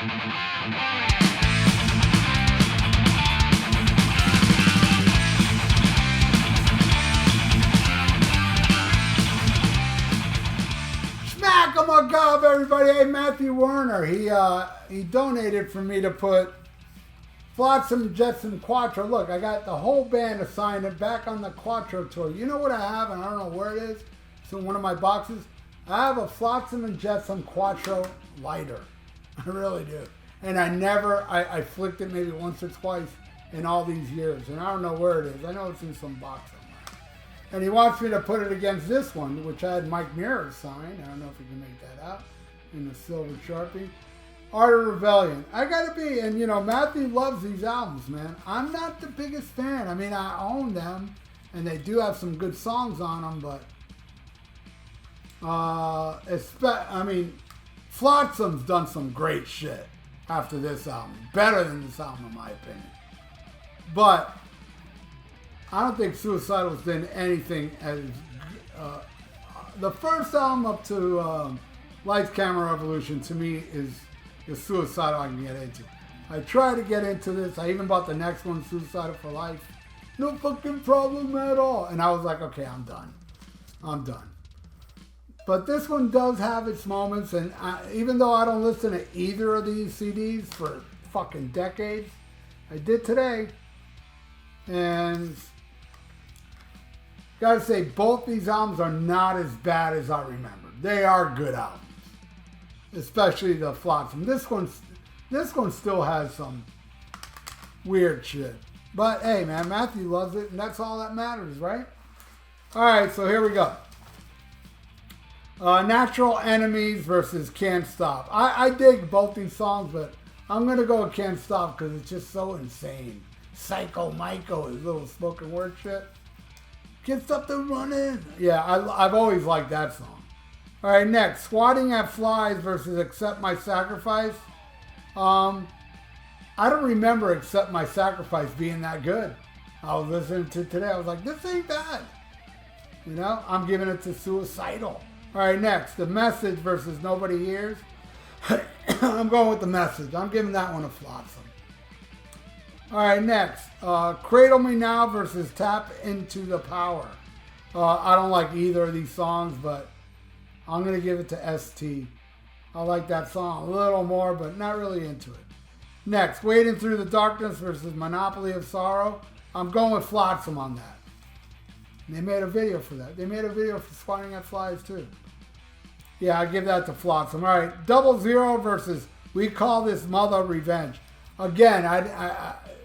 Smack 'em up, everybody. Hey, Matthew Werner, he donated for me to put Flotsam, Jetsam, Cuatro. Look, I got the whole band assigned it back on the Cuatro tour. You know what I have, and I don't know where it is. It's in one of my boxes. I have a Flotsam and Jetsam Cuatro lighter. I really do. And I flicked it maybe once or twice in all these years. And I don't know where it is. I know it's in some box somewhere. And he wants me to put it against this one, which I had Mike Mirror sign. I don't know if you can make that out in the silver Sharpie. Art of Rebellion. I gotta be, and you know, Matthew loves these albums, man. I'm not the biggest fan. I mean, I own them, and they do have some good songs on them, but I mean, Flotsam's done some great shit after this album. Better than this album, in my opinion. But I don't think Suicidal's done anything as the first album up to Lights, Camera, Revolution to me is Suicidal I can get into. I try to get into this. I even bought the next one, Suicidal for Life. No fucking problem at all. And I was like, okay, I'm done. I'm done. But this one does have its moments, and even though I don't listen to either of these CDs for fucking decades, I did today. And gotta say, both these albums are not as bad as I remember. They are good albums. Especially the Flotsam. This one still has some weird shit. But hey, man, Matthew loves it, and that's all that matters, right? All right, so here we go. Natural Enemies versus Can't Stop. I dig both these songs, but I'm gonna go with Can't Stop because it's just so insane. Psycho Myco, his little spoken word shit. Can't stop the running. Yeah, I've always liked that song. All right, next, Swatting at Flies versus Accept My Sacrifice. I don't remember Accept My Sacrifice being that good. I was listening to it today. I was like, this ain't bad. You know, I'm giving it to Suicidal. All right, next, The Message versus Nobody Hears. I'm going with The Message. I'm giving that one a Flotsam. All right, next, Cradle Me Now versus Tap Into the Power. I don't like either of these songs, but I'm going to give it to ST. I like that song a little more, but not really into it. Next, Wading Through the Darkness versus Monopoly of Sorrow. I'm going with Flotsam on that. And they made a video for that. They made a video for Swatting at Flies too. Yeah, I give that to Flotsam. All right, 00 versus We Call This Mother Revenge. Again,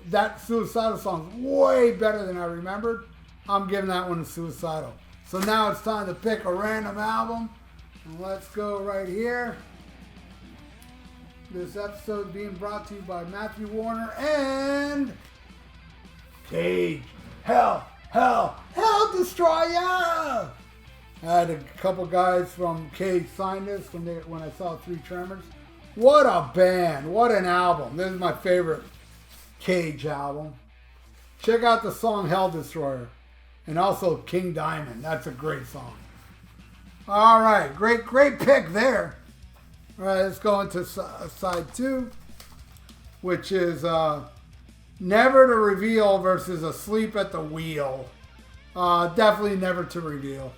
that Suicidal song is way better than I remembered. I'm giving that one to Suicidal. So now it's time to pick a random album. And let's go right here. This episode being brought to you by Matthew Werner and Cage. Hell Destroyer! I had a couple guys from Cage sign this when I saw Three Tremors. What a band. What an album. This is my favorite Cage album. Check out the song Hell Destroyer. And also King Diamond. That's a great song. All right. Great pick there. All right. Let's go into side 2. Which is Never to Reveal versus Asleep at the Wheel. Definitely Never to Reveal.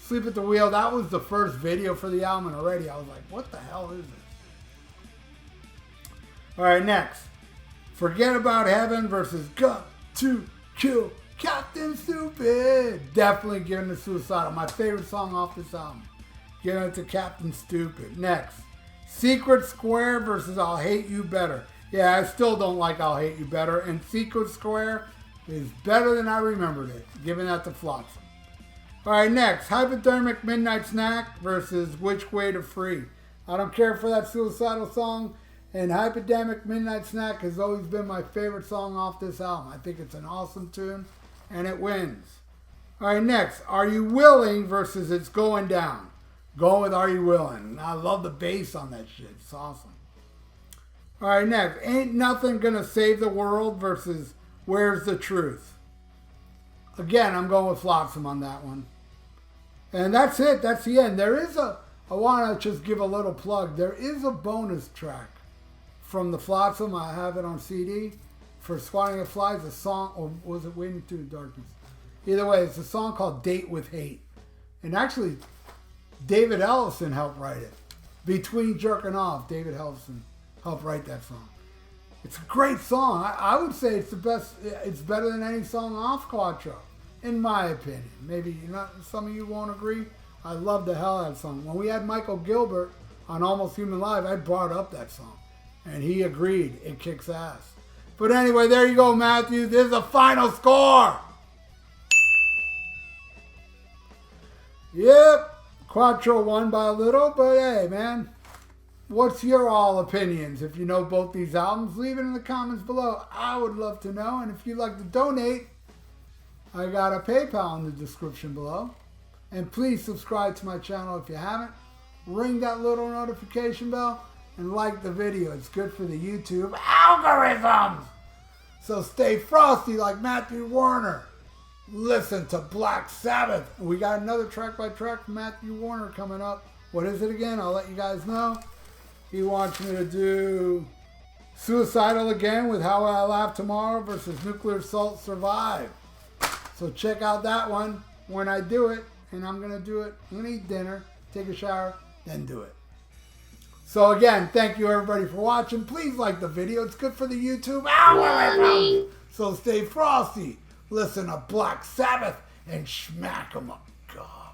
Sleep at the Wheel. That was the first video for the album. And already I was like, what the hell is this? All right. Next. Forget About Heaven versus Got to Kill Captain Stupid. Definitely giving it to Suicidal. My favorite song off this album. Giving it to Captain Stupid. Next. Secret Square versus I'll Hate You Better. Yeah, I still don't like I'll Hate You Better. And Secret Square is better than I remembered it. Giving that to Flotsam. All right, next. Hypodermic Midnight Snack versus Which Way to Free. I don't care for that Suicidal song. And Hypodermic Midnight Snack has always been my favorite song off this album. I think it's an awesome tune, and it wins. All right, next. Are You Willing versus It's Going Down. Go with Are You Willing. I love the bass on that shit. It's awesome. All right, next. Ain't Nothing Gonna Save the World versus Where's the Truth. Again, I'm going with Flotsam on that one. And that's it. That's the end. I want to just give a little plug. There is a bonus track from the Flotsam. I have it on CD. For Swatting At Flies, a song, or was it Wading Through the Darkness? Either way, it's a song called Date With Hate. And actually, David Ellison helped write it. Between Jerking Off, David Ellison helped write that song. It's a great song. I would say it's the best. It's better than any song off Cuatro, in my opinion. Maybe some of you won't agree. I love the hell out of that song. When we had Michael Gilbert on Almost Human Live, I brought up that song. And he agreed. It kicks ass. But anyway, there you go, Matthew. There's a final score. Yep. Cuatro won by a little, but hey, man. What's your all opinions? If you know both these albums, leave it in the comments below. I would love to know. And if you'd like to donate, I got a PayPal in the description below. And please subscribe to my channel if you haven't. Ring that little notification bell and like the video. It's good for the YouTube algorithms. So stay frosty like Matthew Warner. Listen to Black Sabbath. We got another track by track from Matthew Warner coming up. What is it again? I'll let you guys know. He wants me to do Suicidal again with How I Laugh Tomorrow versus Nuclear Assault Survive. So check out that one when I do it. And I'm going to do it. I'm going to eat dinner, take a shower, then do it. So again, thank you everybody for watching. Please like the video. It's good for the YouTube algorithm. So stay frosty. Listen to Black Sabbath and smack 'em up. God.